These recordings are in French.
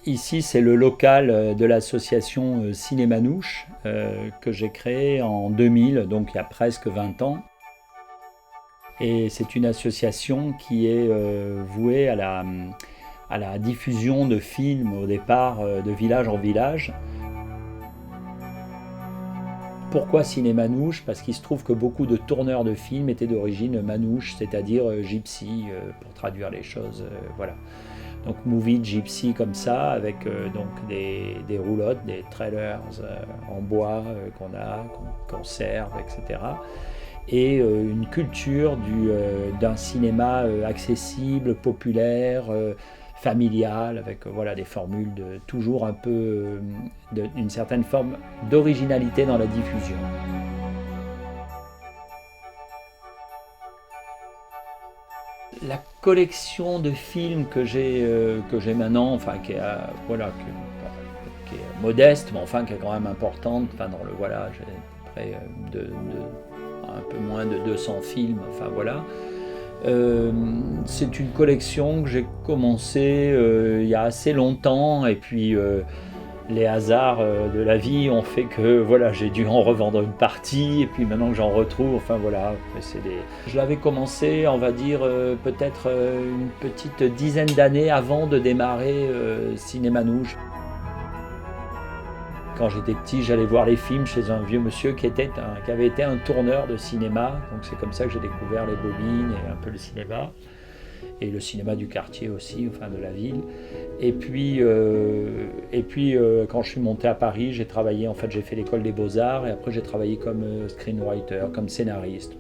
Ici, c'est le local de l'association Cinémanouche que j'ai créé en 2000, donc il y a presque 20 ans. Et c'est une association qui est vouée à la diffusion de films au départ de village en village. Pourquoi Cinémanouche? Parce qu'il se trouve que beaucoup de tourneurs de films étaient d'origine manouche, c'est-à-dire gypsy, pour traduire les choses. Voilà. Donc movie gypsy comme ça, avec donc des roulottes, des trailers en bois qu'on serve, etc. Et une culture d'un cinéma accessible, populaire, familial, avec voilà, des formules toujours un peu une certaine forme d'originalité dans la diffusion. La collection de films que j'ai maintenant, enfin qui est voilà, qui est modeste, mais enfin qui est quand même importante. Enfin dans le voilà, j'ai près un peu moins de 200 films. Enfin voilà. C'est une collection que j'ai commencé il y a assez longtemps, et puis les hasards de la vie ont fait que voilà, j'ai dû en revendre une partie, et puis maintenant que j'en retrouve, enfin voilà, je l'avais commencé, on va dire, peut-être une petite dizaine d'années avant de démarrer Cinémanouche. Quand j'étais petit, j'allais voir les films chez un vieux monsieur qui avait été un tourneur de cinéma, donc c'est comme ça que j'ai découvert les bobines et un peu le cinéma. Et le cinéma du quartier aussi, enfin de la ville. Et puis quand je suis monté à Paris, j'ai travaillé, en fait j'ai fait l'école des beaux-arts, et après j'ai travaillé comme screenwriter, comme scénariste,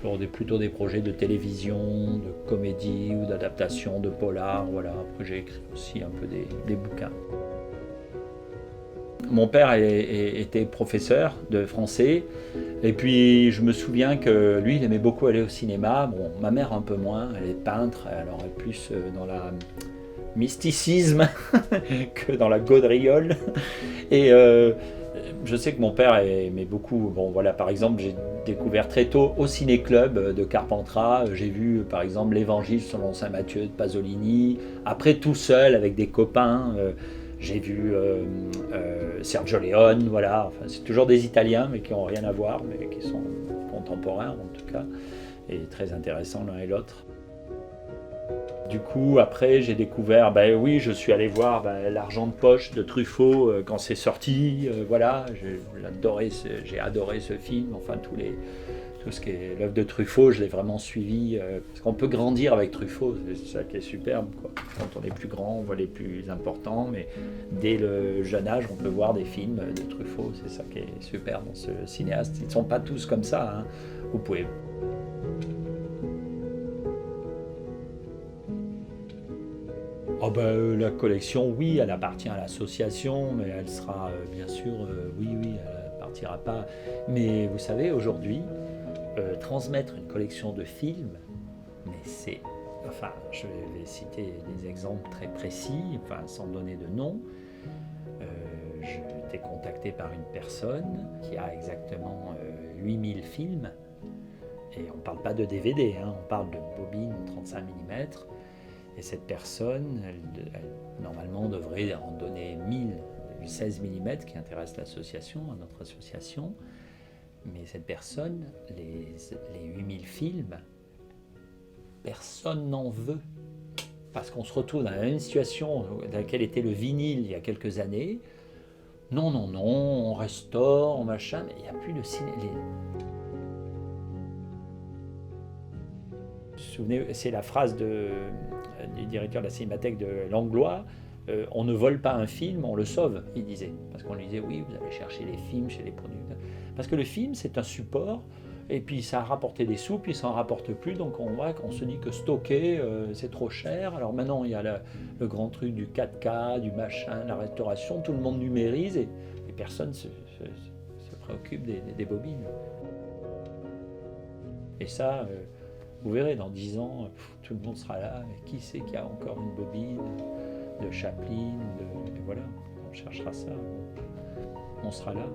pour plutôt des projets de télévision, de comédie ou d'adaptation, de polar, voilà. Après j'ai écrit aussi un peu des bouquins. Mon père était professeur de français, et puis je me souviens que lui il aimait beaucoup aller au cinéma. Bon, ma mère un peu moins, elle est peintre, elle aurait plus dans la mysticisme que dans la gaudriole. Et je sais que mon père aimait beaucoup. Bon voilà, par exemple, j'ai découvert très tôt au ciné-club de Carpentras. J'ai vu par exemple l'Évangile selon saint Matthieu de Pasolini. Après, tout seul avec des copains. J'ai vu Sergio Leone, voilà. Enfin, c'est toujours des Italiens, mais qui n'ont rien à voir, mais qui sont contemporains en tout cas, et très intéressants l'un et l'autre. Du coup, après, j'ai découvert, ben oui, je suis allé voir L'Argent de poche de Truffaut quand c'est sorti. Voilà, j'ai adoré ce film. Enfin, tout ce qui est l'œuvre de Truffaut, je l'ai vraiment suivi. Parce qu'on peut grandir avec Truffaut, c'est ça qui est superbe, quoi. Quand on est plus grand, on voit les plus importants, mais dès le jeune âge, on peut voir des films de Truffaut. C'est ça qui est super dans ce cinéaste. Ils ne sont pas tous comme ça, hein. Vous pouvez. Oh la collection, oui, elle appartient à l'association, mais elle sera bien sûr, oui, elle ne partira pas. Mais vous savez, aujourd'hui, transmettre une collection de films, mais c'est, enfin, je vais citer des exemples très précis, enfin, sans donner de nom. J'ai été contacté par une personne qui a exactement 8000 films, et on ne parle pas de DVD, hein, on parle de bobines 35 mm. Et cette personne, elle, normalement, devrait en donner 1000, 16 mm qui intéresse l'association, à notre association. Mais cette personne, les 8000 films, personne n'en veut. Parce qu'on se retrouve dans la même situation dans laquelle était le vinyle il y a quelques années. Non, on restaure, machin, mais il n'y a plus de ciné. Vous vous souvenez, c'est la phrase du directeur de la cinémathèque de Langlois, on ne vole pas un film, on le sauve, il disait. Parce qu'on lui disait, oui, vous allez chercher les films chez les producteurs. Parce que le film, c'est un support, et puis ça a rapporté des sous, puis ça n'en rapporte plus, donc on se dit que stocker, c'est trop cher. Alors maintenant, il y a le grand truc du 4K, du machin, la restauration, tout le monde numérise, et personne se préoccupe des bobines. Et ça, vous verrez, dans 10 ans, tout le monde sera là. Mais qui sait qu'il y a encore une bobine de Chaplin, et voilà, on cherchera ça, on sera là.